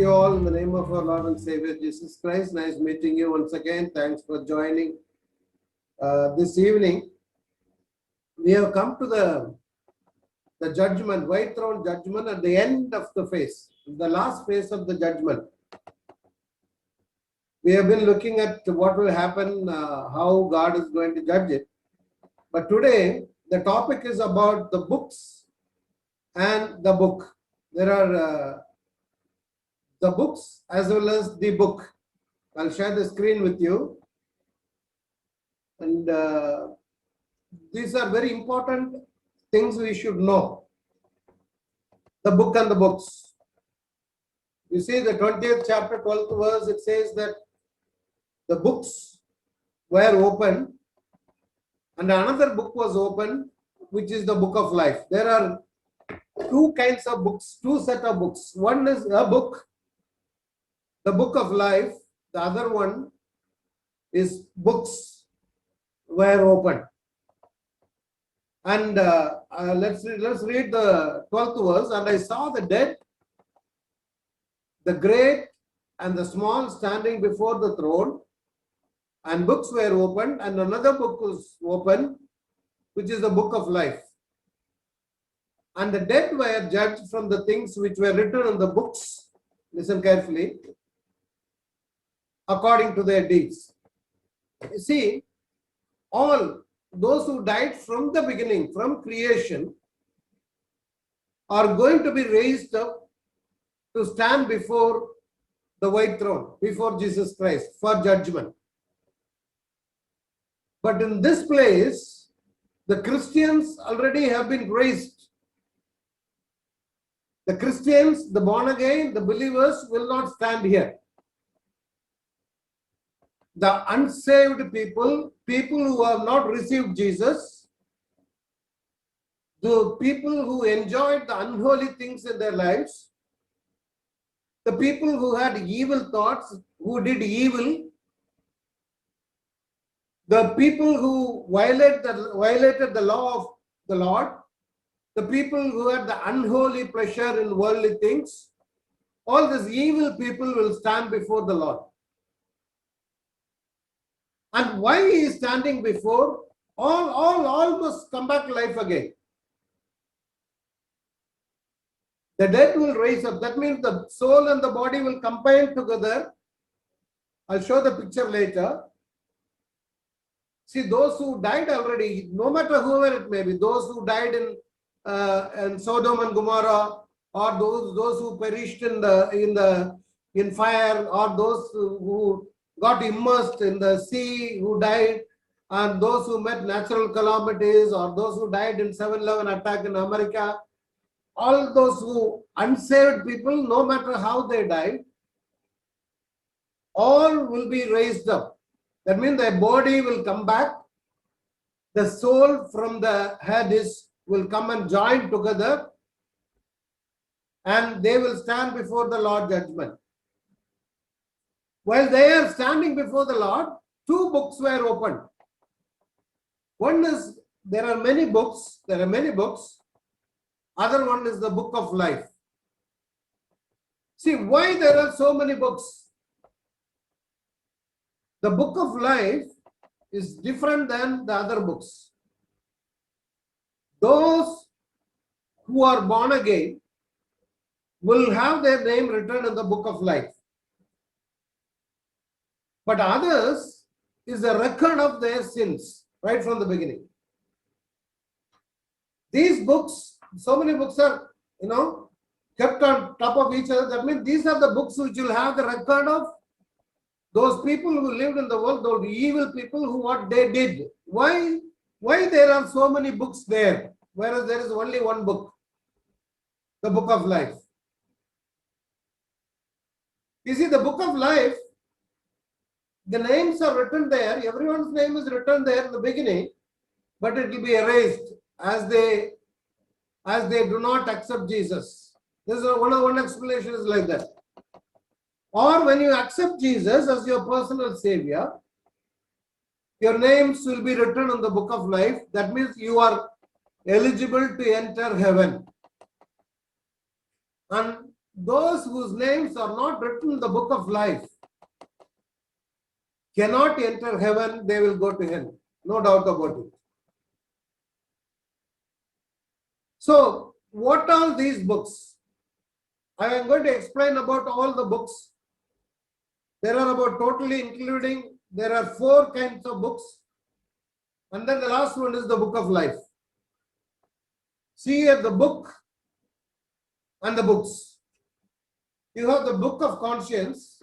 you all in the name of our Lord and Savior Jesus Christ. Nice meeting you once again. Thanks for joining this evening. We have come to the judgment, white throne judgment at the end of the phase, the last phase of the judgment. We have been looking at what will happen, how God is going to judge it. But today, the topic is about the books and the book. There are the books as well as the book. I'll share the screen with you. And these are very important things we should know. The book and the books. You see the 20th chapter, 12th verse, it says that the books were opened and another book was opened, which is the book of life. There are two kinds of books, two set of books. One is a book, the book of life. The other one is books were opened. And let's read the 12th verse. And I saw the dead, the great and the small, standing before the throne, and books were opened, and another book was opened, which is the book of life. And the dead were judged from the things which were written in the books, listen carefully, according to their deeds. You see, all those who died from the beginning, from creation, are going to be raised up to stand before the white throne, before Jesus Christ for judgment. But in this place, the Christians already have been raised. The Christians, the born again, the believers will not stand here. The unsaved people, people who have not received Jesus, the people who enjoyed the unholy things in their lives, the people who had evil thoughts, who did evil, the people who violated the law of the Lord, the people who had the unholy pleasure in worldly things, all these evil people will stand before the Lord. And why he is standing before? All must come back to life again. The dead will rise up. That means the soul and the body will combine together. I'll show the picture later. See, those who died already, no matter whoever it may be, those who died in Sodom and Gomorrah, or those who perished in fire, or those who got immersed in the sea, who died, and those who met natural calamities, or those who died in 7/11 attack in America, all those who unsaved people, no matter how they died, all will be raised up. That means their body will come back. The soul from the head will come and join together, and they will stand before the Lord judgment. While they are standing before the Lord, two books were opened. One is, there are many books. Other one is the book of life. See, why there are so many books? The book of life is different than the other books. Those who are born again will have their name written in the book of life. But others is a record of their sins right from the beginning. These books, so many books are, kept on top of each other. That means these are the books which will have the record of those people who lived in the world, those evil people, who what they did. Why there are so many books there, whereas there is only one book, the book of life. You see, the book of life, the names are written there. Everyone's name is written there in the beginning, but it will be erased as they do not accept Jesus. This is one explanation is like that. Or when you accept Jesus as your personal savior, your names will be written in the book of life. That means you are eligible to enter heaven. And those whose names are not written in the book of life cannot enter heaven, they will go to hell. No doubt about it. So, what are these books? I am going to explain about all the books. There are about totally including, there are 4 kinds of books. And then the last one is the book of life. See here the book and the books. You have the book of conscience.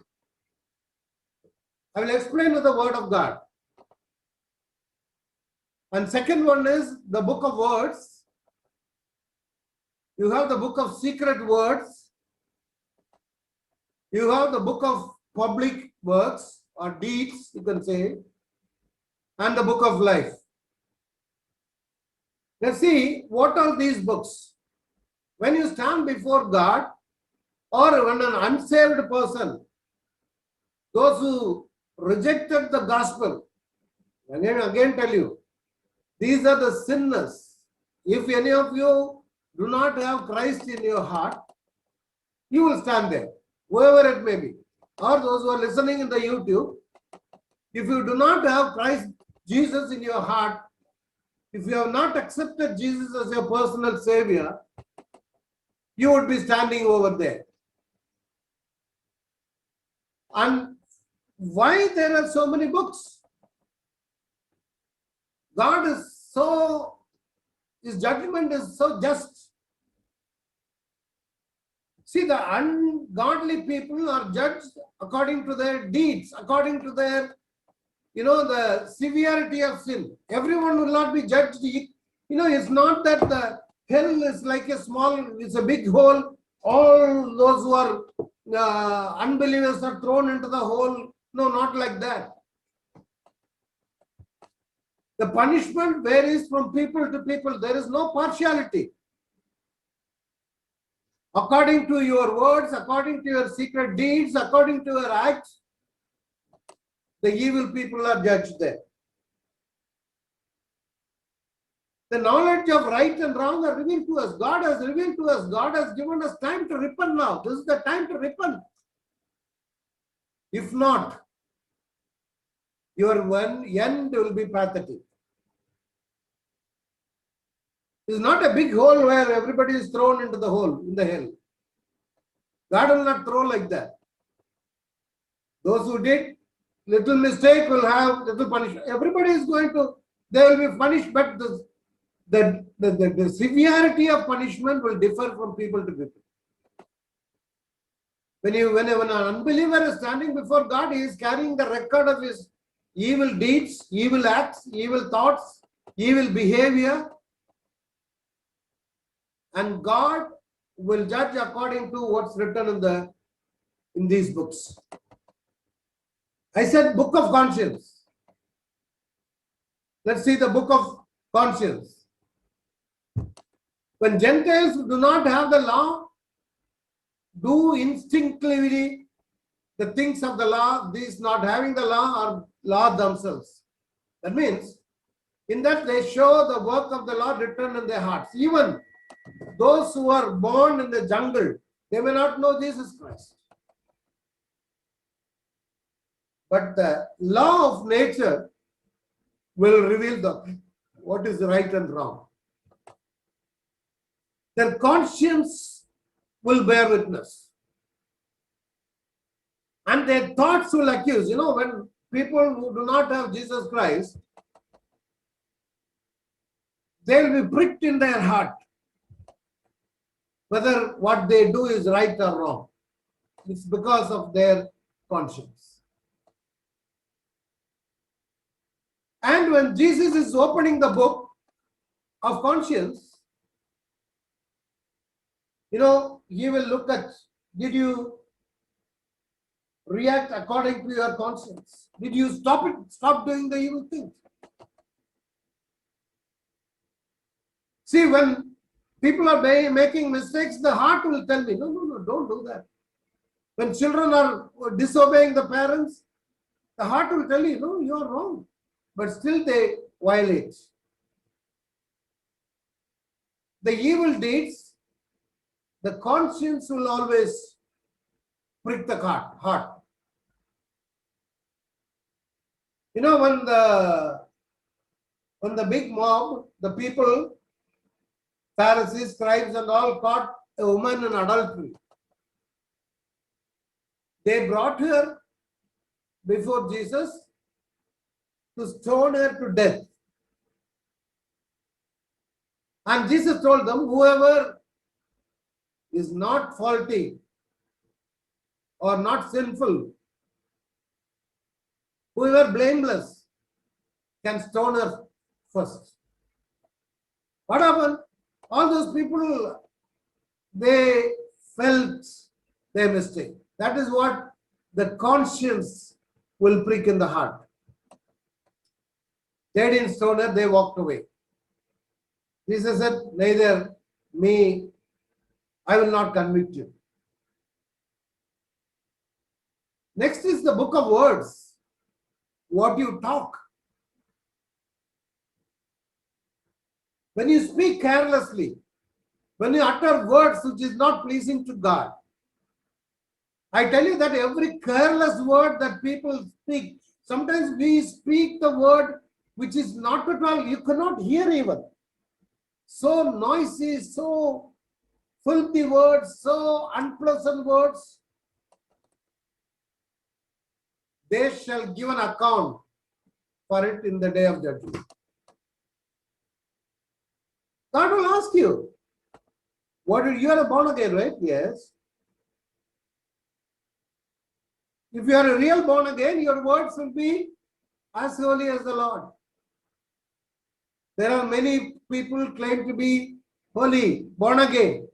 I will explain with the word of God. And second one is the book of words. You have the book of secret words. You have the book of public works or deeds, you can say, and the book of life. Let's see, what are these books? When you stand before God, or when an unsaved person, those who rejected the gospel, again tell you, these are the sinners. If any of you do not have Christ in your heart, you will stand there, whoever it may be. Or those who are listening in the YouTube, if you do not have Christ Jesus in your heart, if you have not accepted Jesus as your personal savior, you would be standing over there. And why there are so many books? God is so, his judgment is so just. See, the ungodly people are judged according to their deeds, according to their, the severity of sin. Everyone will not be judged. It's not that the hell is like it's a big hole. All those who are unbelievers are thrown into the hole. No, not like that. The punishment varies from people to people. There is no partiality. According to your words, according to your secret deeds, according to your acts, the evil people are judged there. The knowledge of right and wrong are revealed to us. God has revealed to us. God has given us time to repent now. This is the time to repent. If not, your end will be pathetic. It's not a big hole where everybody is thrown into the hole, in the hell. God will not throw like that. Those who did little mistake will have little punishment. Everybody is they will be punished, but the severity of punishment will differ from people to people. When an unbeliever is standing before God, he is carrying the record of his evil deeds, evil acts, evil thoughts, evil behavior. And God will judge according to what's written in these books. I said book of conscience. Let's see the book of conscience. When Gentiles do not have the law, do instinctively the things of the law, these not having the law are law themselves. That means, in that they show the work of the law written in their hearts. Even those who are born in the jungle, they may not know Jesus Christ. But the law of nature will reveal what is right and wrong. Their conscience will bear witness. And their thoughts will accuse. When people who do not have Jesus Christ, they will be pricked in their heart whether what they do is right or wrong. It's because of their conscience. And when Jesus is opening the book of conscience, he will look at, did you react according to your conscience? Did you stop doing the evil things? See, when people are making mistakes, the heart will tell me, no, don't do that. When children are disobeying the parents, the heart will tell you, no, you are wrong. But still they violate. The evil deeds, the conscience will always prick the heart. You know, when the big mob, the people, Pharisees, scribes and all caught a woman in adultery, they brought her before Jesus to stone her to death. And Jesus told them, whoever is not faulty or not sinful, whoever blameless, can stone her first. What happened? All those people, they felt their mistake. That is what the conscience will prick in the heart. They didn't stone her, they walked away. Jesus said, neither me, I will not convict you. Next is the book of words. What you talk. When you speak carelessly, when you utter words which is not pleasing to God, I tell you that every careless word that people speak, sometimes we speak the word which is not at all, you cannot hear even. So noisy, so filthy words, so unpleasant words. They shall give an account for it in the day of judgment. God will ask you, you are born again, right? Yes. If you are a real born again, your words will be as holy as the Lord. There are many people claim to be holy, born again.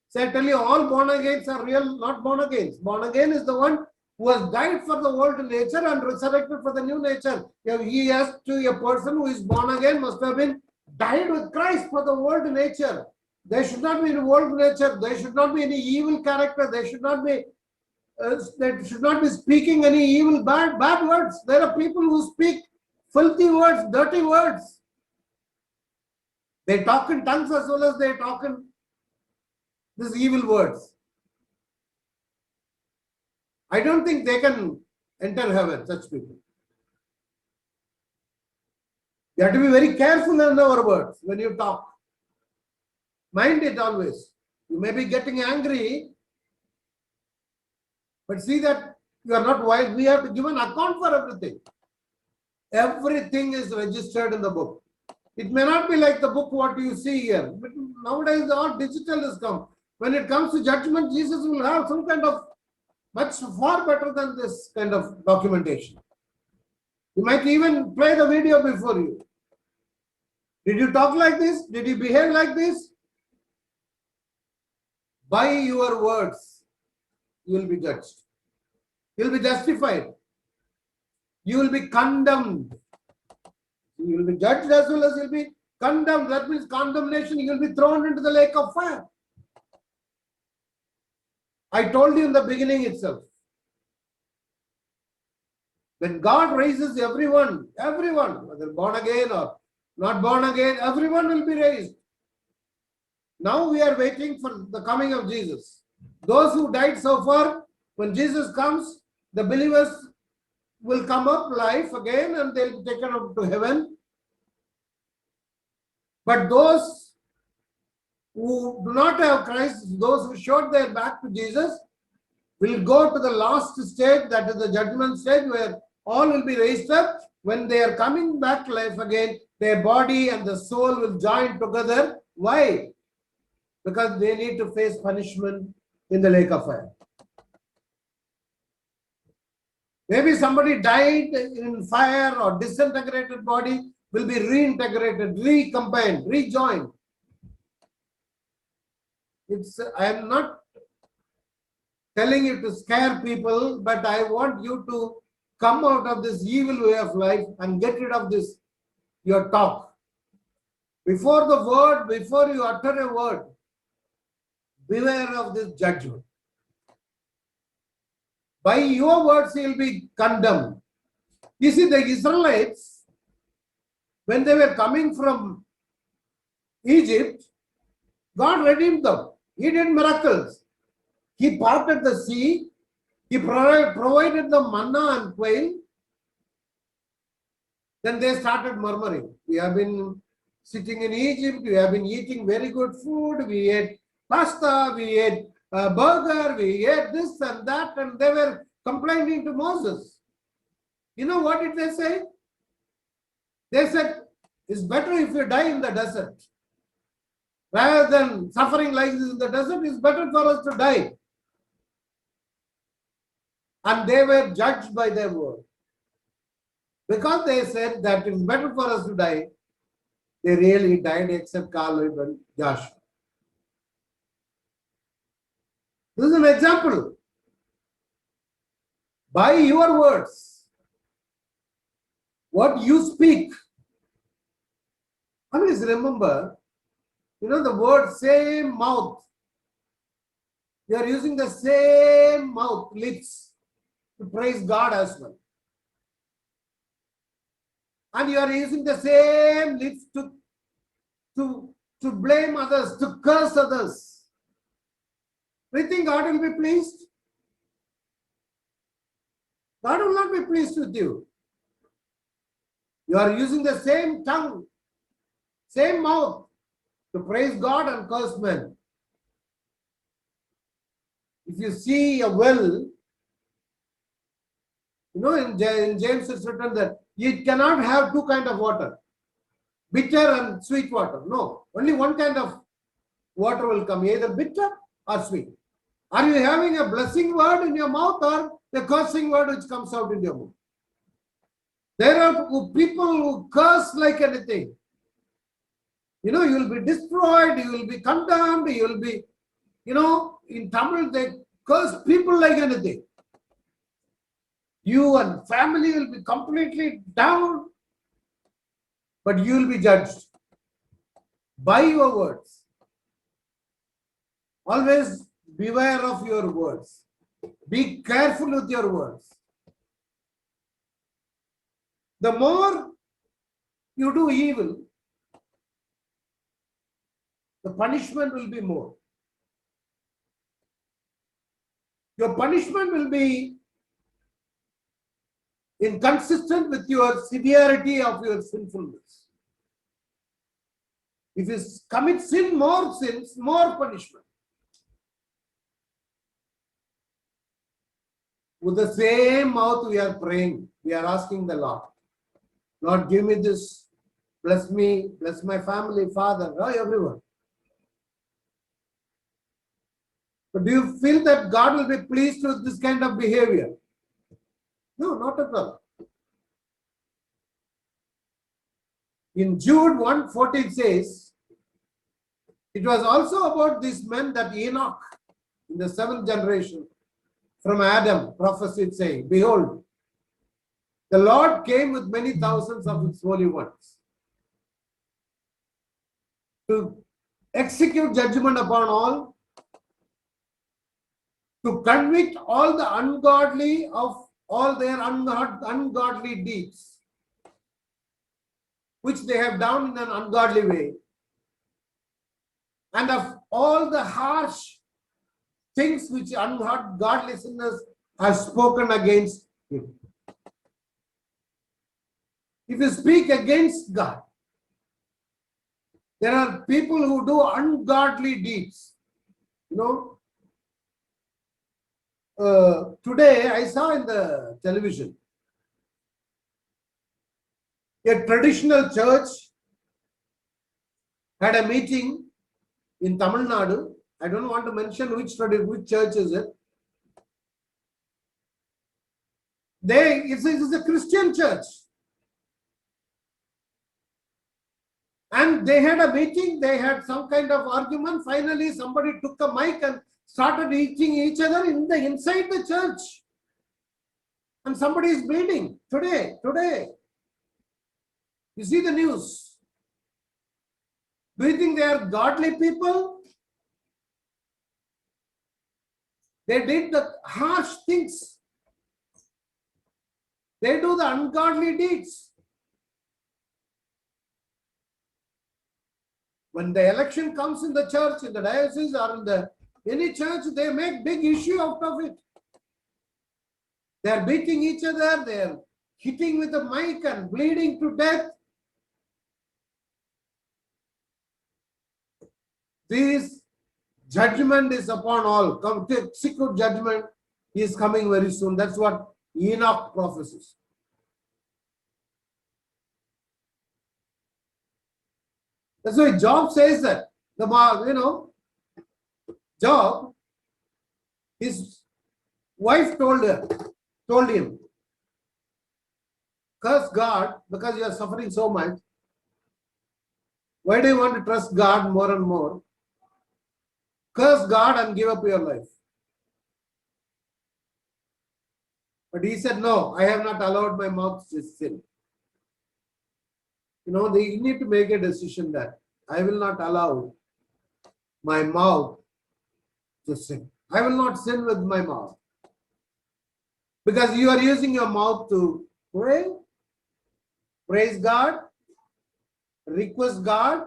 So I tell you, all born agains are real, not born agains. Born again is the one who has died for the old nature and resurrected for the new nature. He has to a person who is born again must have been died with Christ for the old nature. There should not be any old nature. There should not be any evil character. They should not be speaking any evil, bad words. There are people who speak filthy words, dirty words. They talk in tongues as well as they talk in these evil words. I don't think they can enter heaven, such people. You have to be very careful in our words when you talk. Mind it always. You may be getting angry, but see that you are not wise. We have to give an account for everything. Everything is registered in the book. It may not be like the book what you see here. But nowadays all digital has come. When it comes to judgment, Jesus will have some kind of much far better than this kind of documentation. You might even play the video before you. Did you talk like this? Did you behave like this? By your words, you will be judged. You will be justified. You will be condemned. You will be judged as well as you will be condemned. That means condemnation. You will be thrown into the lake of fire. I told you in the beginning itself. When God raises everyone, whether born again or not born again, everyone will be raised. Now we are waiting for the coming of Jesus. Those who died so far, when Jesus comes, the believers will come up life again and they'll be taken up to heaven. But those who do not have Christ, those who showed their back to Jesus, will go to the last stage, that is the judgment stage, where all will be raised up. When they are coming back to life again, their body and the soul will join together. Why? Because they need to face punishment in the lake of fire. Maybe somebody died in fire or disintegrated body will be reintegrated, recombined, rejoined. I am not telling you to scare people, but I want you to come out of this evil way of life and get rid of this, your talk. Before you utter a word, beware of this judgment. By your words, you will be condemned. You see, the Israelites, when they were coming from Egypt, God redeemed them. He did miracles. He parted the sea. He provided the manna and quail. Then they started murmuring. We have been sitting in Egypt. We have been eating very good food. We ate pasta. We ate burger. We ate this and that. And they were complaining to Moses. You know what did they say? They said, it's better if you die in the desert. Rather than suffering like this in the desert, it's better for us to die. And they were judged by their word. Because they said that it's better for us to die, they really died except Caleb and Joshua. This is an example. By your words, what you speak. Always remember, the word same mouth. You are using the same mouth, lips, to praise God as well. And you are using the same lips to blame others, to curse others. Do you think God will be pleased? God will not be pleased with you. You are using the same tongue, same mouth to praise God and curse men. If you see a well, in James it's written that you cannot have two kinds of water, bitter and sweet water. No, only one kind of water will come, either bitter or sweet. Are you having a blessing word in your mouth or the cursing word which comes out in your mouth? There are people who curse like anything. You will be destroyed, you will be condemned, you will be, in Tamil they curse people like anything. You and family will be completely down, but you will be judged by your words. Always beware of your words. Be careful with your words. The more you do evil, the punishment will be more. Your punishment will be inconsistent with your severity of your sinfulness. If you commit sin, more sins, more punishment. With the same mouth we are praying, we are asking the Lord, Lord, give me this, bless me, bless my family, Father, everyone. But do you feel that God will be pleased with this kind of behavior? No, not at all. In Jude 1:14 says, it was also about this man that Enoch, in the seventh generation, from Adam, prophesied saying, behold, the Lord came with many thousands of his holy ones to execute judgment upon all, to convict all the ungodly of all their ungodly deeds, which they have done in an ungodly way, and of all the harsh things which ungodly sinners have spoken against him. If you speak against God, there are people who do ungodly deeds. Today I saw in the television a traditional church had a meeting in Tamil Nadu. I don't want to mention which church is it. It's a Christian church. And they had a meeting, they had some kind of argument. Finally, somebody took a mic and started eating each other inside the church. And somebody is bleeding today. You see the news. Do you think they are godly people? They did the harsh things. They do the ungodly deeds. When the election comes in the church, in the diocese or in the any church, they make big issue out of it. They are beating each other, they are hitting with a mic and bleeding to death. This judgment is upon all. Come to secret judgment is coming very soon. That's what Enoch prophesies. That's why Job says that. Job, his wife told him, curse God because you are suffering so much. Why do you want to trust God more and more? Curse God and give up your life. But he said, no, I have not allowed my mouth to sin. They need to make a decision that I will not allow my mouth to sin. I will not sin with my mouth. Because you are using your mouth to pray, praise God, request God.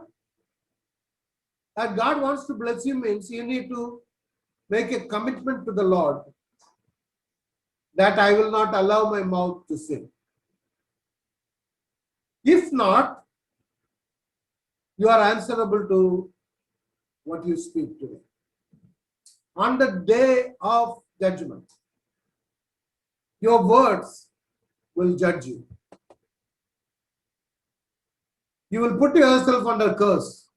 And God wants to bless you means you need to make a commitment to the Lord that I will not allow my mouth to sin. If not, you are answerable to what you speak today. On the day of judgment, your words will judge you. You will put yourself under curse.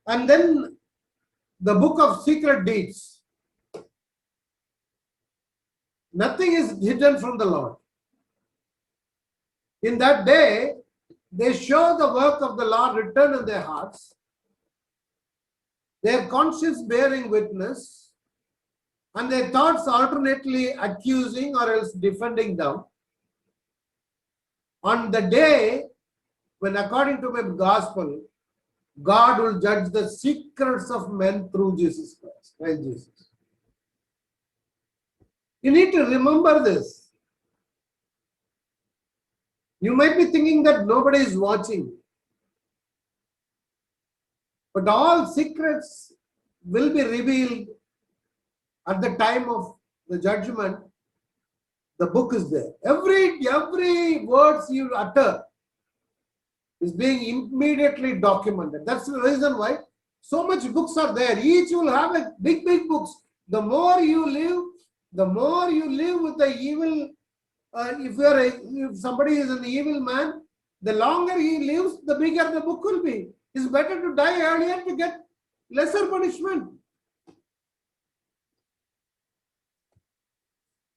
And then the book of secret deeds. Nothing is hidden from the Lord. In that day, they show the work of the Lord written in their hearts, their conscience bearing witness, and their thoughts alternately accusing or else defending them. On the day when, according to my gospel, God will judge the secrets of men through Jesus Christ Jesus. You need to remember this. You might be thinking that nobody is watching. But all secrets will be revealed at the time of the judgment. The book is there. Every words you utter is being immediately documented. That's the reason why so much books are there. Each will have a big books. The more you live with the evil. If somebody is an evil man, the longer he lives, the bigger the book will be. It's better to die earlier to get lesser punishment.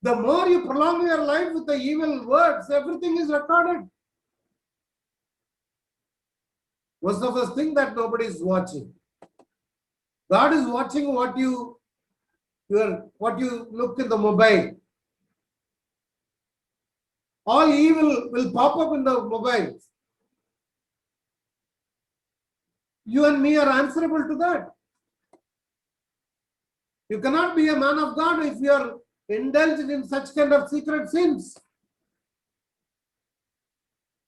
The more you prolong your life with the evil words, everything is recorded. Most of us think that nobody is watching. God is watching what you look in the mobile. All evil will pop up in the mobile. You and me are answerable to that. You cannot be a man of God if you are indulged in such kind of secret sins.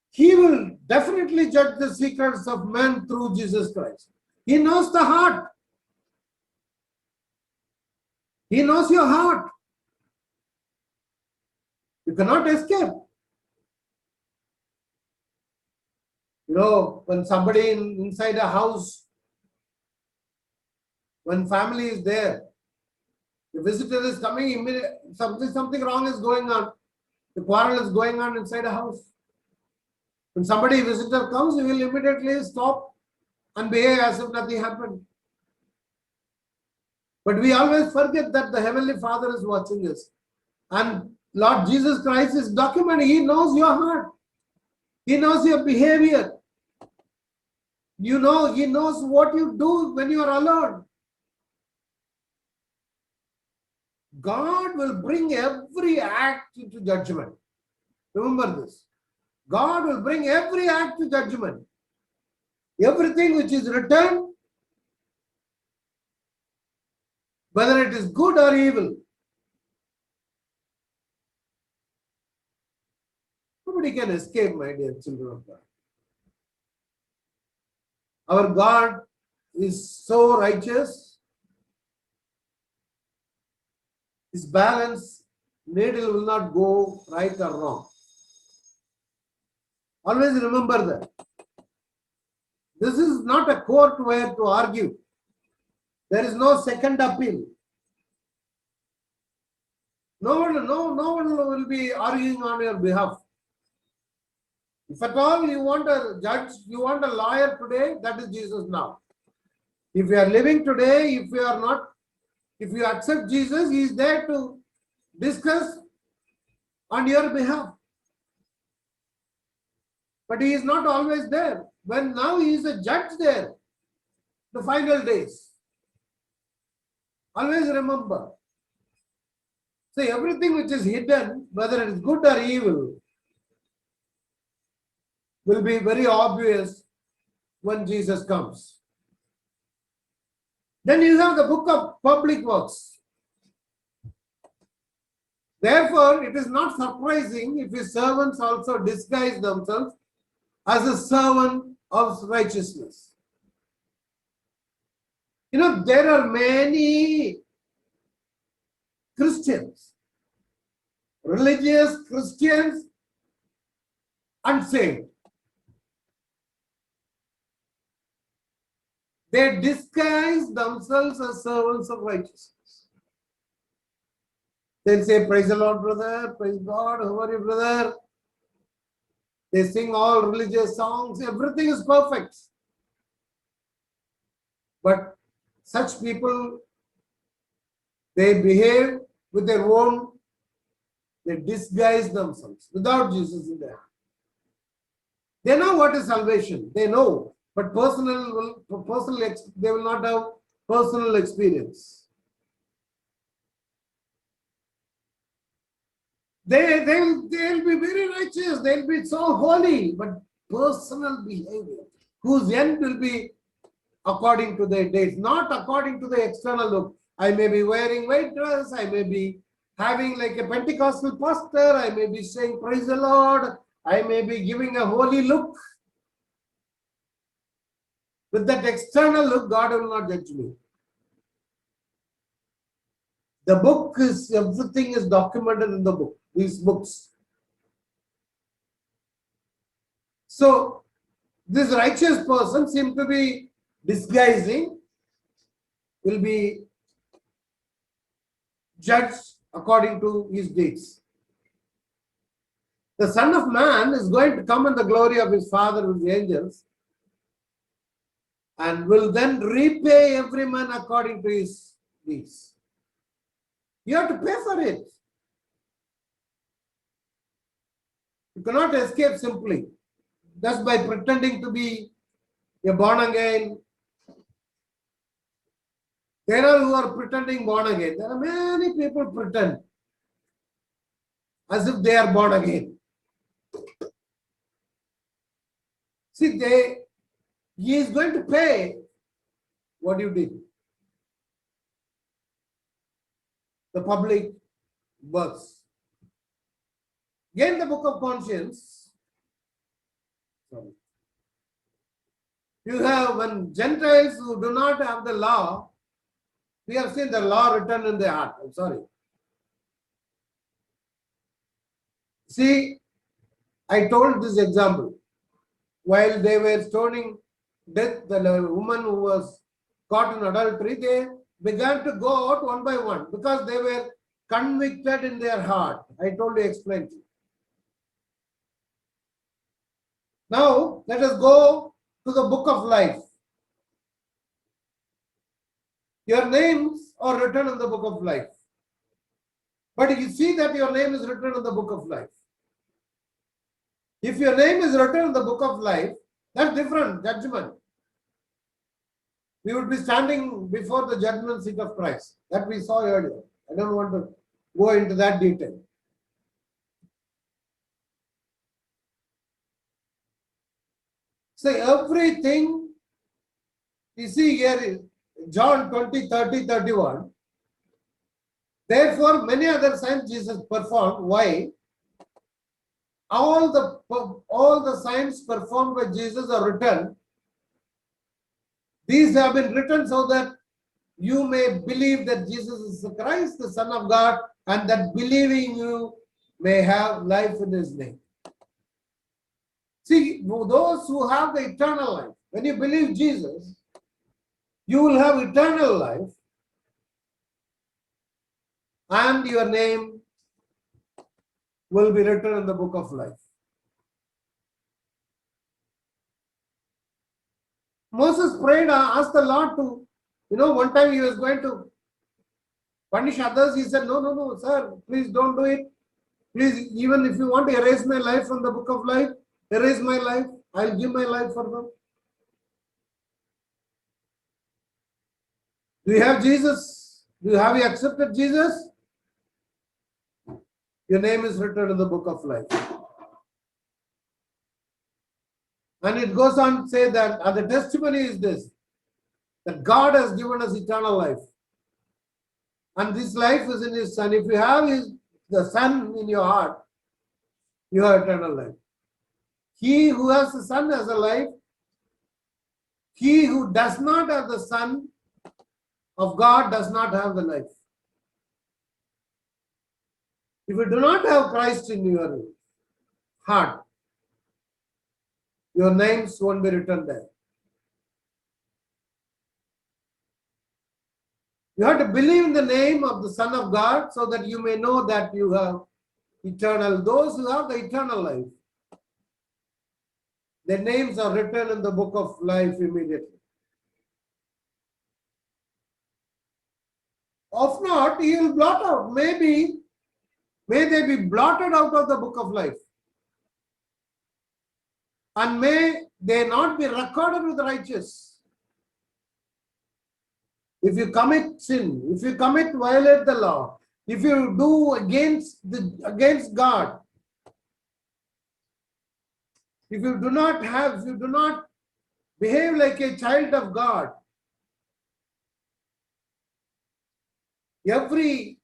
He will definitely judge the secrets of man through Jesus Christ. He knows the heart. He knows your heart. You cannot escape. When somebody inside a house, when family is there, the visitor is coming, immediately something wrong is going on. The quarrel is going on inside a house. When visitor comes, he will immediately stop and behave as if nothing happened. But we always forget that the Heavenly Father is watching us. And Lord Jesus Christ is documenting. He knows your heart. He knows your behavior. He knows what you do when you are alone. God will bring every act into judgment. Remember this. God will bring every act to judgment. Everything which is written, whether it is good or evil. Nobody can escape, my dear children of God. Our God is so righteous. His balance needle will not go right or wrong. Always remember that. This is not a court where to argue. There is no second appeal. No one will be arguing on your behalf. If at all you want a judge, you want a lawyer today, that is Jesus now. If you are living today, if you accept Jesus, he is there to discuss on your behalf. But he is not always there. When now he is a judge there, the final days. Always remember. See, everything which is hidden, whether it is good or evil, will be very obvious when Jesus comes. Then you have the book of public works. Therefore, it is not surprising if his servants also disguise themselves as a servant of righteousness. You know, there are many Christians, religious Christians, unsaved. They disguise themselves as servants of righteousness. They'll say, praise the Lord, brother, praise God, how are you, brother? They sing all religious songs, everything is perfect. But such people, they behave with their own, they disguise themselves without Jesus in there. They know what is salvation, they know, but they will not have personal experience. They'll be very righteous, they'll be so holy, but personal behavior, whose end will be according to their days, not according to the external look. I may be wearing white dress, I may be having like a Pentecostal pastor, I may be saying praise the Lord, I may be giving a holy look. With that external look, God will not judge me. The book is, everything is documented in the book, these books. So, this righteous person seems to be disguising, will be judged according to his deeds. The Son of Man is going to come in the glory of his Father with the angels and will then repay every man according to his deeds. You have to pay for it. You cannot escape simply just by pretending to be a born again. There are who are pretending born again. There are many people pretend as if they are born again. See, he is going to pay what you did. The public works. Again, the book of conscience. Sorry. You have, when Gentiles who do not have the law, we have seen the law written in their heart. I'm sorry. See, I told this example. While they were stoning death, the woman who was caught in adultery, they began to go out one by one because they were convicted in their heart. I told you, explained to you. Now, let us go to the book of life. Your names are written in the book of life. But you see that your name is written in the book of life. If your name is written in the book of life, that's different, judgment. We would be standing before the judgment seat of Christ. That we saw earlier. I don't want to go into that detail. So everything, you see here, John 20, 30, 31. Therefore, many other signs Jesus performed. Why? all the signs performed by Jesus are written. These have been written so that you may believe that Jesus is the Christ, the Son of God, and that believing you may have life in his name. See, those who have the eternal life, when you believe Jesus, you will have eternal life, and your name will be written in the book of life. Moses prayed, asked the Lord to, one time he was going to punish others. He said, no, sir, please don't do it. Please, even if you want to erase my life from the book of life, erase my life. I'll give my life for them. Do you have Jesus? Have you accepted Jesus? Your name is written in the book of life. And it goes on to say that, and the testimony is this, that God has given us eternal life. And this life is in his Son. If you have the Son in your heart, you have eternal life. He who has the Son has a life. He who does not have the Son of God does not have the life. If you do not have Christ in your heart, your names won't be written there. You have to believe in the name of the Son of God so that you may know that you have eternal. Those who have the eternal life, their names are written in the book of life immediately. If not, he will blot out. May they be blotted out of the book of life. And may they not be recorded with the righteous. If you commit sin, if you violate the law, if you do against God, if you do not behave like a child of God, every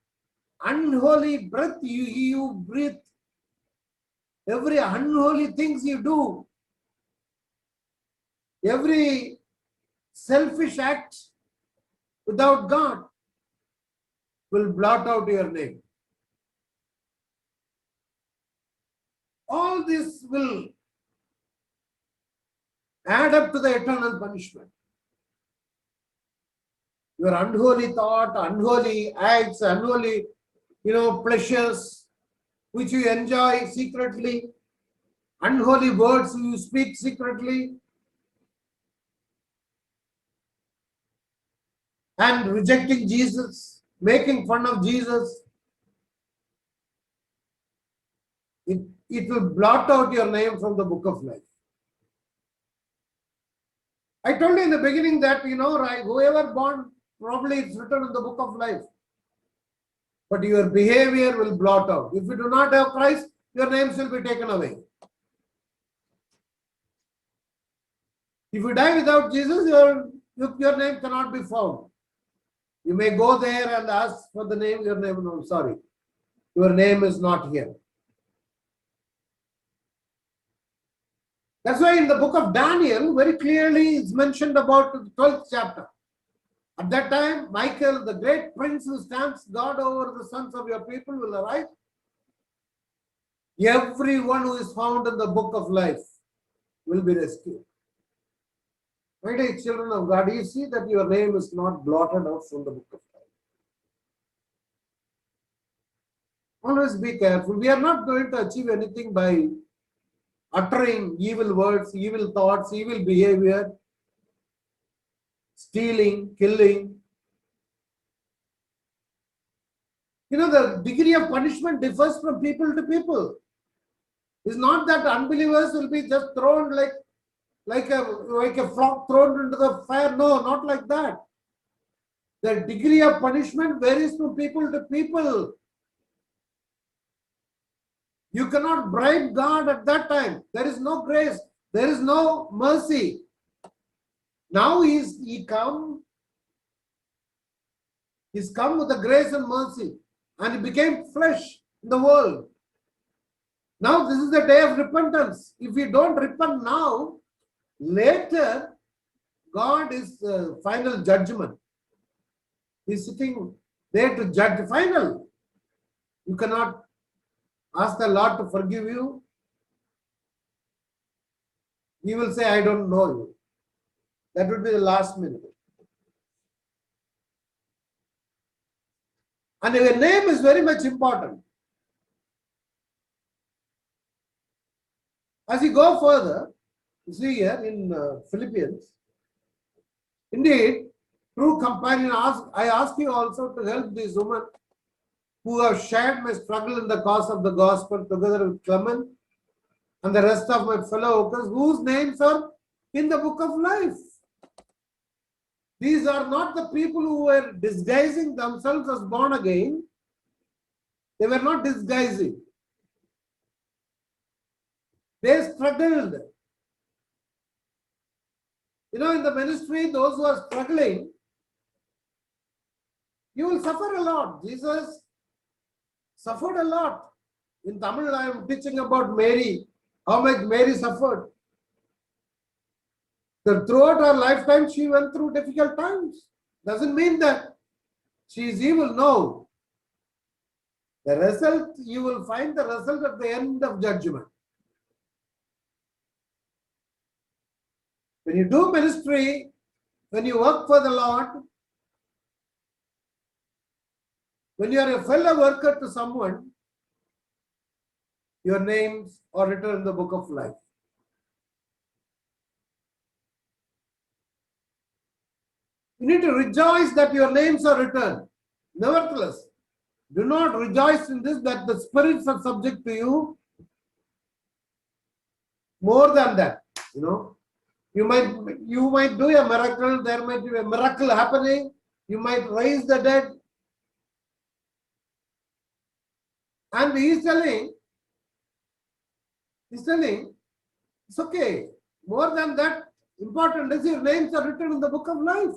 unholy breath you breathe, every unholy things you do, every selfish act without God will blot out your name. All this will add up to the eternal punishment. Your unholy thought, unholy acts, unholy, pleasures which you enjoy secretly, unholy words you speak secretly, and rejecting Jesus, making fun of Jesus, it will blot out your name from the book of life. I told you in the beginning that, right, whoever born, probably it's written in the book of life. But your behavior will blot out. If you do not have Christ, your names will be taken away. If you die without Jesus, your name cannot be found. You may go there and ask for the name, your name, no, sorry. Your name is not here. That's why in the book of Daniel, very clearly it's mentioned about the 12th chapter. At that time, Michael, the great prince who stamps God over the sons of your people, will arrive. Everyone who is found in the book of life will be rescued. My dear children of God, you see that your name is not blotted out from the book of life. Always be careful. We are not going to achieve anything by uttering evil words, evil thoughts, evil behavior, stealing, killing. The degree of punishment differs from people to people. It's not that unbelievers will be just thrown like a frog thrown into the fire. No, not like that. The degree of punishment varies from people to people. You cannot bribe God at that time. There is no grace. There is no mercy. Now he's come with the grace and mercy, and he became flesh in the world. Now this is the day of repentance. If we don't repent now, later God is final judgment. He's sitting there to judge final. You cannot ask the Lord to forgive you. He will say, I don't know you. That would be the last minute. And your name is very much important. As you go further, you see here in Philippians, indeed, true companion, I ask you also to help these women who have shared my struggle in the cause of the gospel together with Clement and the rest of my fellow workers whose names are in the book of life. These are not the people who were disguising themselves as born again. They were not disguising. They struggled. You know, in the ministry, those who are struggling, you will suffer a lot. Jesus suffered a lot. In Tamil, I am teaching about Mary, how much Mary suffered. Throughout her lifetime, she went through difficult times. Doesn't mean that she is evil. No. The result, you will find the result at the end of judgment. When you do ministry, when you work for the Lord, when you are a fellow worker to someone, your names are written in the book of life. You need to rejoice that your names are written. Nevertheless, do not rejoice in this that the spirits are subject to you. More than that, you know, you might do a miracle. There might be a miracle happening. You might raise the dead. And he's telling, it's okay. More than that, important is your names are written in the book of life.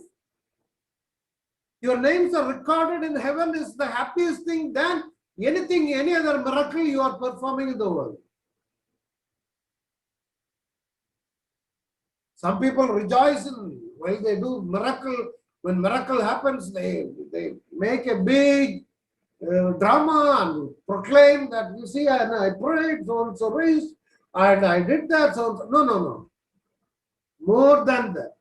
Your names are recorded in heaven is the happiest thing than anything, any other miracle you are performing in the world. Some people rejoice while they do miracle. When miracle happens, they make a big drama and proclaim that, you see, I prayed, so and so raised, and I did that. So no. More than that.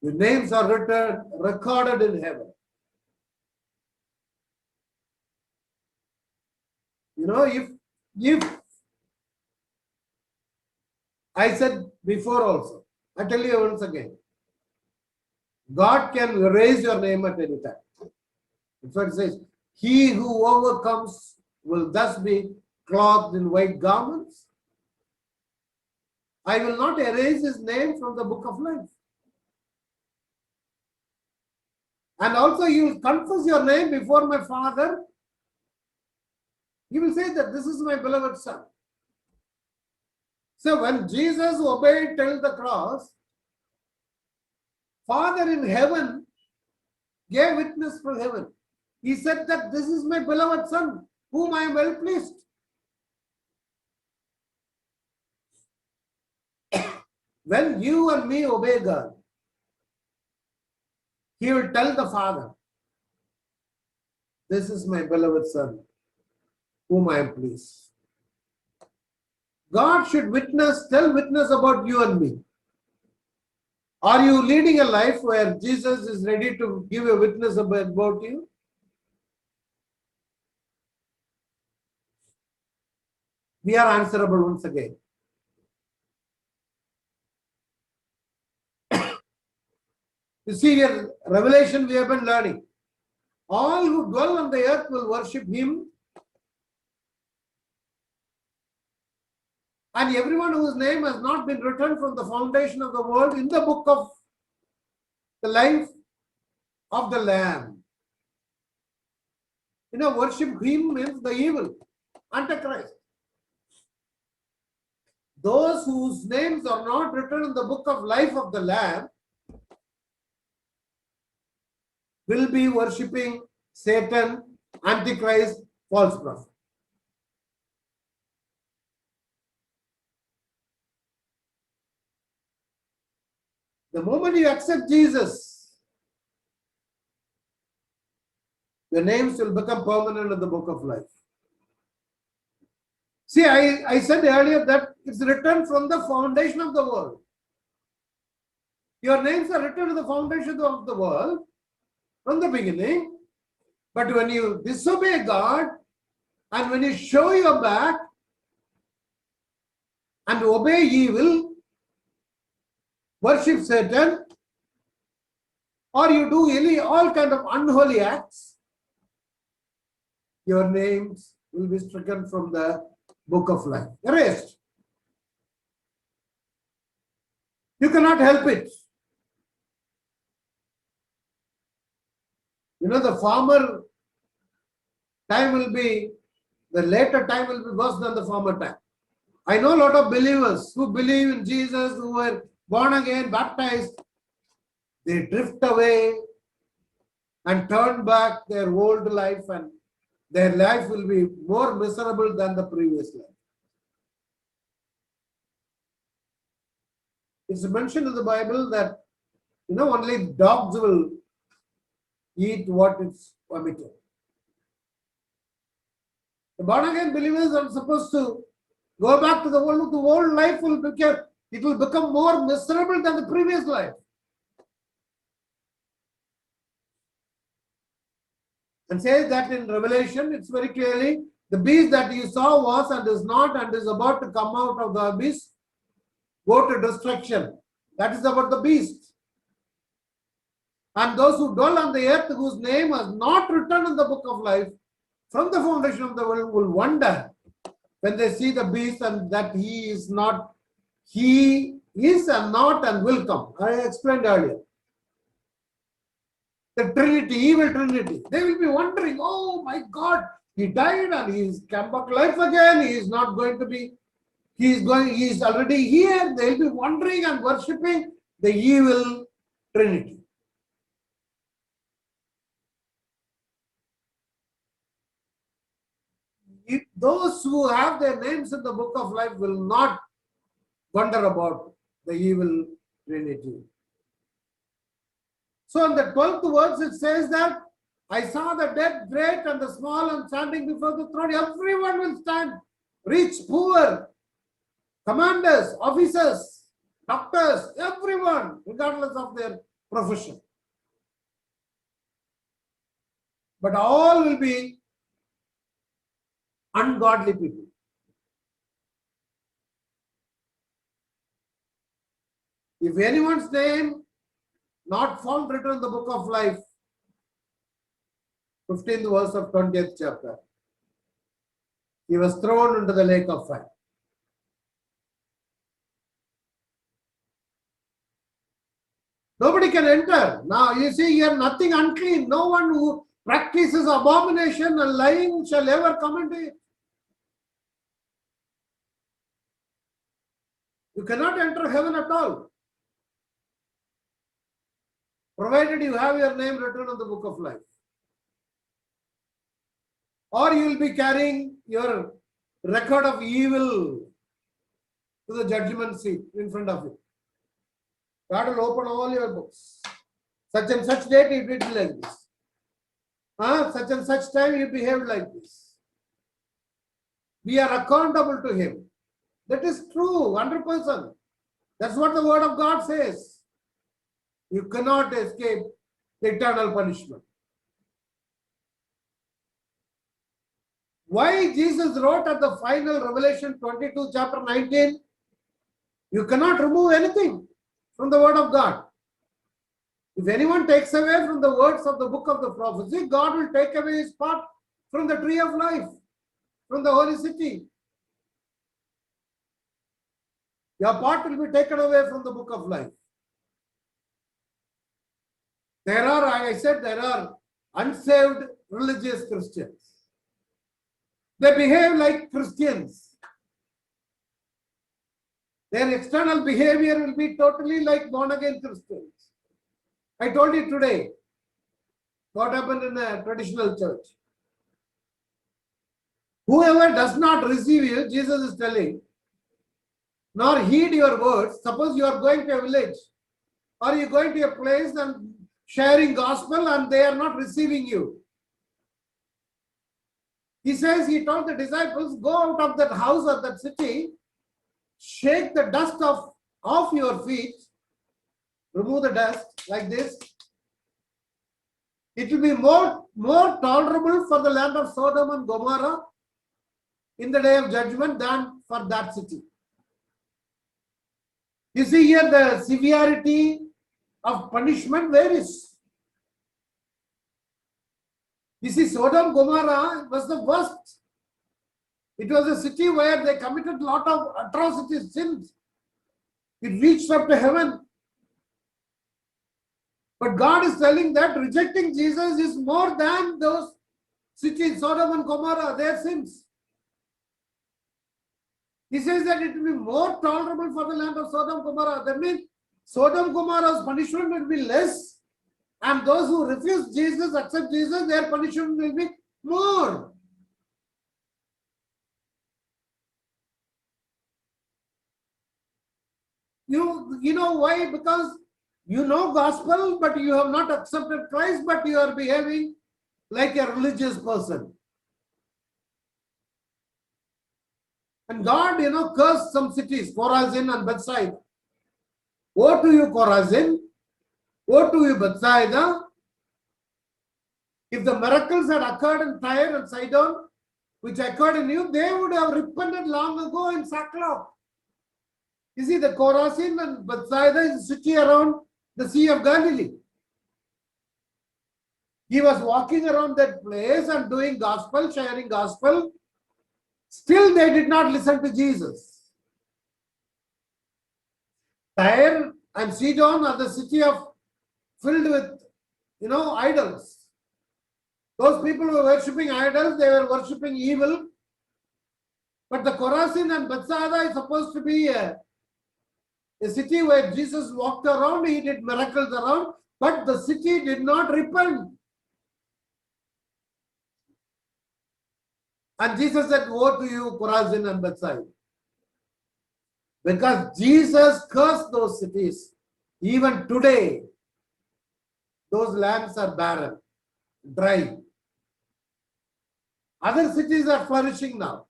Your names are written, recorded in heaven. You know, if I said before also, I tell you once again, God can erase your name at any time. That's what it says. He who overcomes will thus be clothed in white garments. I will not erase his name from the book of life. And also you will confess your name before my Father. He will say that this is my beloved Son. So when Jesus obeyed till the cross, Father in heaven gave witness from heaven. He said that this is my beloved Son, whom I am well pleased. When you and me obey God, he will tell the Father, this is my beloved Son, whom I am pleased. God should tell witness about you and me. Are you leading a life where Jesus is ready to give a witness about you? We are answerable once again. You see here, Revelation we have been learning. All who dwell on the earth will worship him. And everyone whose name has not been written from the foundation of the world in the book of the life of the Lamb. You know, worship him means the evil, Antichrist. Those whose names are not written in the book of life of the Lamb will be worshipping Satan, Antichrist, false prophet. The moment you accept Jesus, your names will become permanent in the book of life. See, I said earlier that it's written from the foundation of the world. Your names are written to the foundation of the world from the beginning. But when you disobey God and when you show your back and obey evil, worship Satan, or you do all kind of unholy acts, your names will be stricken from the book of life, erased. You cannot help it. You know, the former time will be, the later time will be worse than the former time. I know a lot of believers who believe in Jesus, who were born again, baptized, they drift away and turn back their old life, and their life will be more miserable than the previous life. It's mentioned in the Bible that, you know, only dogs will eat what is vomited. The born again believers are supposed to go back to the world. The old life will become more miserable than the previous life. And says that in Revelation, it's very clearly, the beast that you saw was and is not and is about to come out of the abyss, go to destruction. That is about the beast. And those who dwell on the earth, whose name was not written in the book of life from the foundation of the world, will wonder when they see the beast and that he is not, he is and not and will come. I explained earlier. The Trinity, evil Trinity. They will be wondering, oh my God, he died and he is come back to life again. He is not going to be, he is already here. They will be wondering and worshipping the evil Trinity. Those who have their names in the book of life will not wonder about the evil Trinity. So in the 12th verse, it says that I saw the dead, great and the small, and standing before the throne. Everyone will stand, rich, poor, commanders, officers, doctors, everyone, regardless of their profession. But all will be ungodly people. If anyone's name not found written in the book of life, 15th verse of 20th chapter, he was thrown into the lake of fire. Nobody can enter. Now you see here, nothing unclean. No one who practices abomination and lying shall ever come into it. You cannot enter heaven at all, provided you have your name written in the book of life. Or you will be carrying your record of evil to the judgment seat in front of you. God will open all your books. Such and such date you did like this. Such and such time you behaved like this. We are accountable to him. That is true, 100%. That's what the word of God says. You cannot escape the eternal punishment. Why Jesus wrote at the final Revelation 22, chapter 19, you cannot remove anything from the word of God. If anyone takes away from the words of the book of the prophecy, God will take away his part from the tree of life, from the holy city. Your part will be taken away from the book of life. There are unsaved religious Christians. They behave like Christians. Their external behavior will be totally like born-again Christians. I told you today what happened in a traditional church. Whoever does not receive you, Jesus is telling, nor heed your words. Suppose you are going to a village Are you going to a place and sharing gospel and they are not receiving you? He says, he told the disciples, go out of that house or that city, shake the dust off your feet, remove the dust like this. It will be more tolerable for the land of Sodom and Gomorrah in the day of judgment than for that city. You see here the severity of punishment varies. You see, Sodom and Gomorrah was the worst. It was a city where they committed a lot of atrocities, sins. It reached up to heaven. But God is telling that rejecting Jesus is more than those cities, Sodom and Gomorrah, their sins. He says that it will be more tolerable for the land of Sodom and Gomorrah. That means Sodom and Gomorrah's punishment will be less, and those who refuse Jesus, accept Jesus, their punishment will be more. You know why? Because you know gospel, but you have not accepted Christ, but you are behaving like a religious person. And God, cursed some cities, Chorazin and Bethsaida. Woe to you, Chorazin. Woe to you, Bethsaida. If the miracles had occurred in Tyre and Sidon, which occurred in you, they would have repented long ago in sackcloth. You see, the Chorazin and Bethsaida is a city around the Sea of Galilee. He was walking around that place and doing gospel, sharing gospel. Still, they did not listen to Jesus. Tyre and Sidon are the city filled with, idols. Those people who were worshipping idols, they were worshipping evil. But the Chorazin and Bethsaida is supposed to be a city where Jesus walked around, he did miracles around, but the city did not repent. And Jesus said, woe to you, Chorazin and Bethsaida. Because Jesus cursed those cities. Even today, those lands are barren, dry. Other cities are flourishing now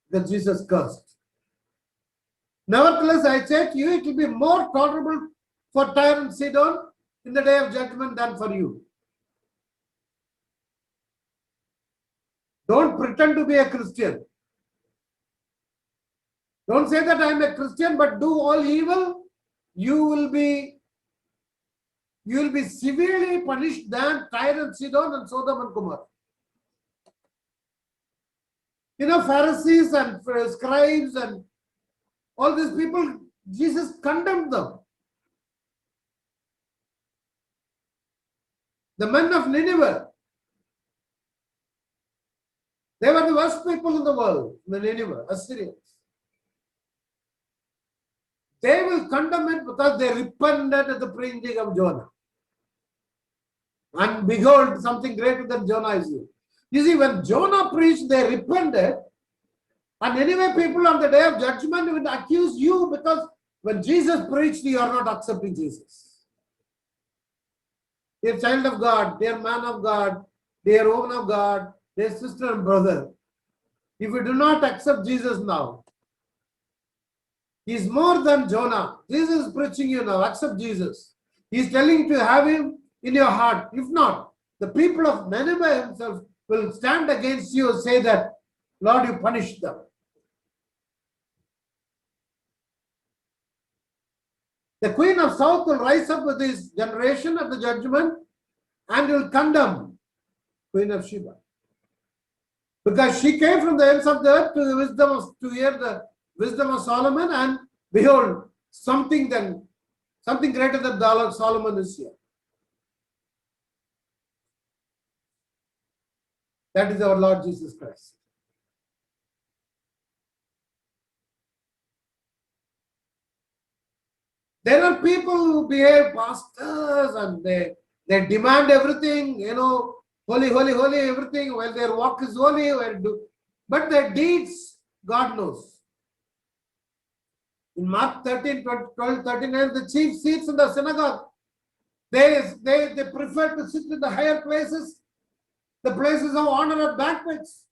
that Jesus cursed. Nevertheless, I say to you, it will be more tolerable for Tyre and Sidon in the day of judgment than for you. Don't pretend to be a Christian. Don't say that I am a Christian, but do all evil. You will be severely punished than Tyre and Sidon and Sodom and Gomorrah. Pharisees and scribes and all these people, Jesus condemned them. The men of Nineveh, they were the worst people in the world, the Nineveh, Assyrians. They will condemn it because they repented at the preaching of Jonah. And behold, something greater than Jonah is here. You see, when Jonah preached, they repented. And anyway, people on the day of judgment will accuse you because when Jesus preached, you are not accepting Jesus. Dear child of God, dear man of God, dear woman of God, dear sister and brother, if you do not accept Jesus now, he is more than Jonah. Jesus is preaching you now. Accept Jesus. He is telling you to have him in your heart. If not, the people of Nineveh himself will stand against you and say that, Lord, you punish them. The Queen of South will rise up with this generation at the judgment and will condemn Queen of Sheba. Because she came from the ends of the earth to hear the wisdom of Solomon, and behold, something greater than Solomon is here. That is our Lord Jesus Christ. There are people who behave pastors and they demand everything, holy, holy, holy, everything. Well, their walk is holy, but their deeds, God knows. In Mark 13, 12, 39, the chief seats in the synagogue. They prefer to sit in the higher places, the places of honor at banquets.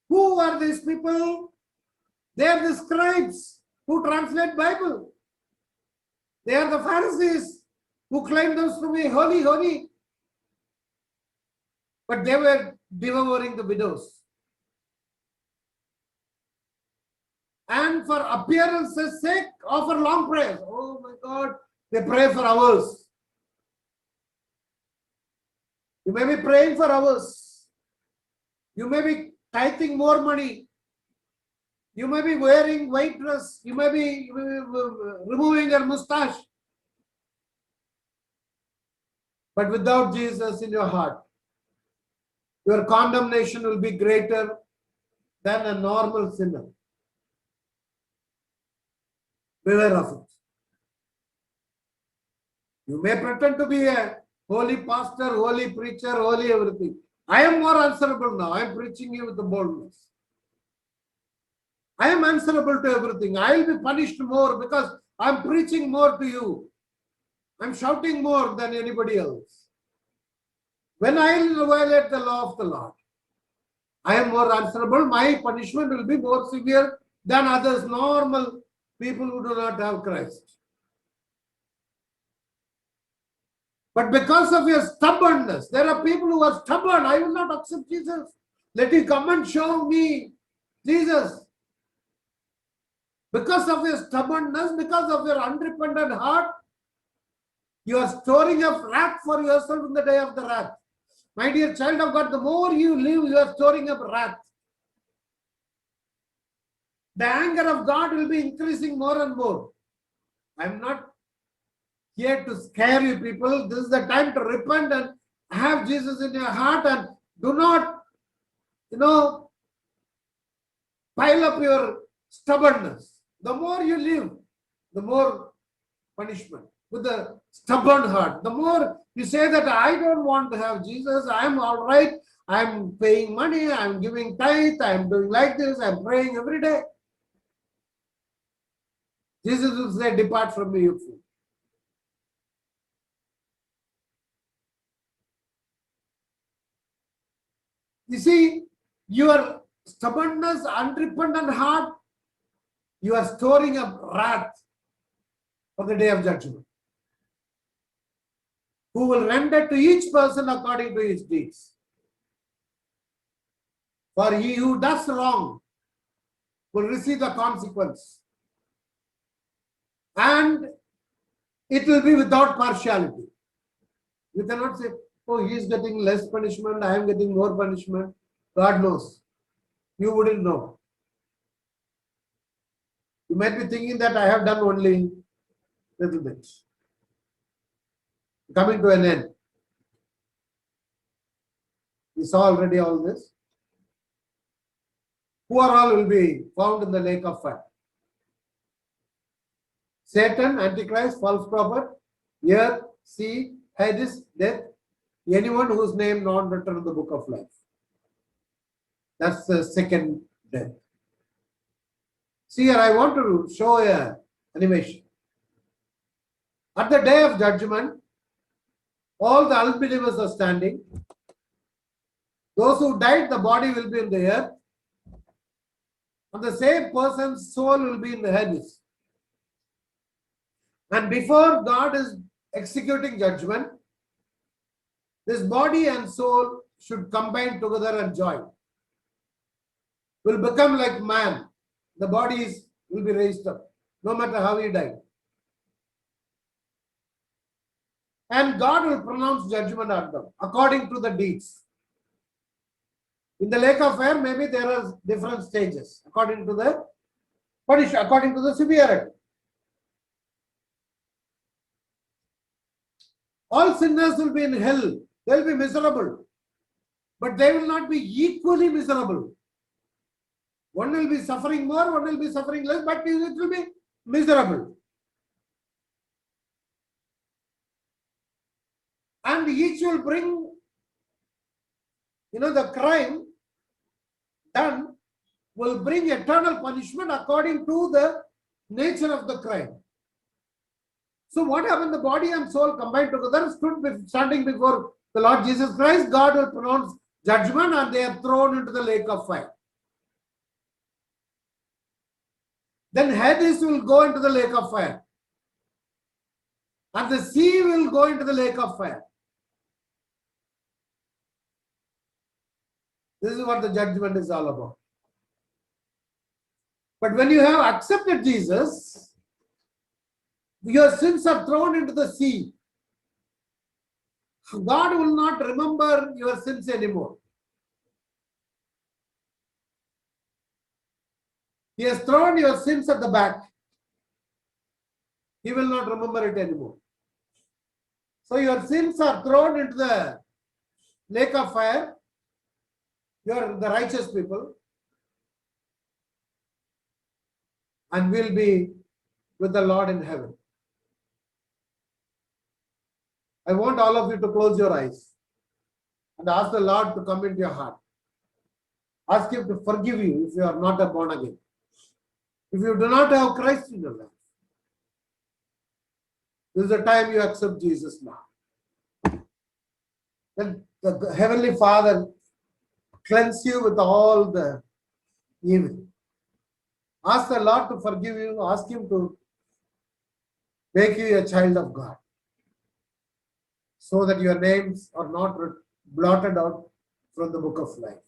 Who are these people? They are the scribes who translate Bible. They are the Pharisees who claim those to be holy, holy. But they were devouring the widows. And for appearance's sake, offer long prayers. Oh my God, they pray for hours. You may be praying for hours. You may be tithing more money. You may be wearing white dress. You may be removing your mustache. But without Jesus in your heart, your condemnation will be greater than a normal sinner. Beware of it. You may pretend to be a holy pastor, holy preacher, holy everything. I am more answerable now. I am preaching you with the boldness. I am answerable to everything. I will be punished more because I am preaching more to you. I am shouting more than anybody else. When I violate the law of the Lord, I am more answerable. My punishment will be more severe than others, normal people who do not have Christ. But because of your stubbornness, there are people who are stubborn. I will not accept Jesus. Let him come and show me Jesus. Because of your stubbornness, because of your unrepentant heart, you are storing up wrath for yourself in the day of the wrath. My dear child of God, the more you live, you are storing up wrath. The anger of God will be increasing more and more. I am not here to scare you people. This is the time to repent and have Jesus in your heart, and do not, pile up your stubbornness. The more you live, the more punishment. With the stubborn heart, the more you say that I don't want to have Jesus, I am all right, I am paying money, I am giving tithe, I am doing like this, I am praying every day. Jesus will say, depart from me, you fool. You see, your stubbornness, unrepentant heart, you are storing up wrath for the day of judgment, who will render to each person according to his deeds. For he who does wrong will receive the consequence. And it will be without partiality. You cannot say, oh, he is getting less punishment, I am getting more punishment. God knows. You wouldn't know. You might be thinking that I have done only little bit. Coming to an end. We saw already all this. Who are all will be found in the lake of fire? Satan, Antichrist, false prophet, earth, sea, Hades, death, anyone whose name not written in the book of life. That's the second death. See here, I want to show a animation. At the day of judgment, all the unbelievers are standing. Those who died, the body will be in the earth. And the same person's soul will be in the Hades. And before God is executing judgment, this body and soul should combine together and join. Will become like man. The bodies will be raised up, no matter how he died. And God will pronounce judgment on them according to the deeds. In the lake of fire, maybe there are different stages according to the punishment, according to the severity. All sinners will be in hell. They will be miserable. But they will not be equally miserable. One will be suffering more, one will be suffering less, but it will be miserable. And each will bring, the crime done will bring eternal punishment according to the nature of the crime. So what happened? The body and soul combined together, standing before the Lord Jesus Christ. God will pronounce judgment and they are thrown into the lake of fire. Then Hades will go into the lake of fire. And the sea will go into the lake of fire. This is what the judgment is all about. But when you have accepted Jesus, your sins are thrown into the sea. God will not remember your sins anymore. He has thrown your sins at the back. He will not remember it anymore. So your sins are thrown into the lake of fire. You are the righteous people. And will be with the Lord in heaven. I want all of you to close your eyes and ask the Lord to come into your heart. Ask Him to forgive you if you are not a born again. If you do not have Christ in your life, this is the time you accept Jesus now. Then the Heavenly Father cleanse you with all the evil. Ask the Lord to forgive you. Ask Him to make you a child of God, so that your names are not blotted out from the book of life.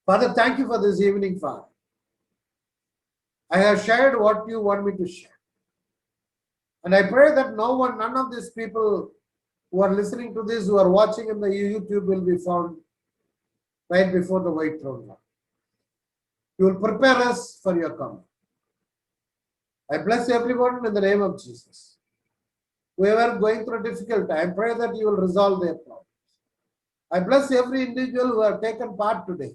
Father, thank you for this evening, Father. I have shared what you want me to share. And I pray that none of these people who are listening to this, who are watching in the YouTube, will be found right before the white throne. You will prepare us for your coming. I bless everyone in the name of Jesus. Whoever going through a difficult time, I pray that you will resolve their problems. I bless every individual who have taken part today.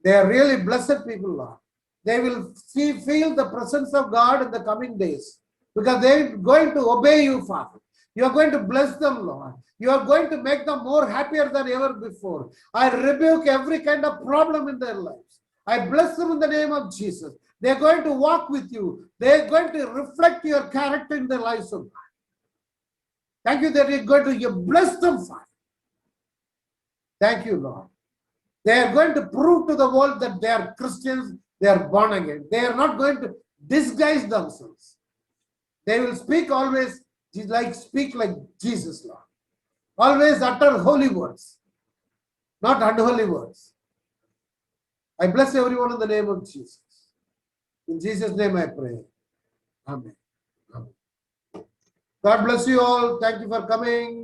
They are really blessed people, Lord. They will feel the presence of God in the coming days, because they are going to obey you, Father. You are going to bless them, Lord. You are going to make them more happier than ever before. I rebuke every kind of problem in their lives. I bless them in the name of Jesus. They are going to walk with you. They are going to reflect your character in their lives, of God. Thank you that you're going to bless them, Father. Thank you, Lord. They are going to prove to the world that they are Christians, they are born again. They are not going to disguise themselves. They will speak always speak like Jesus, Lord. Always utter holy words, not unholy words. I bless everyone in the name of Jesus. In Jesus' name I pray. Amen. Amen. God bless you all. Thank you for coming.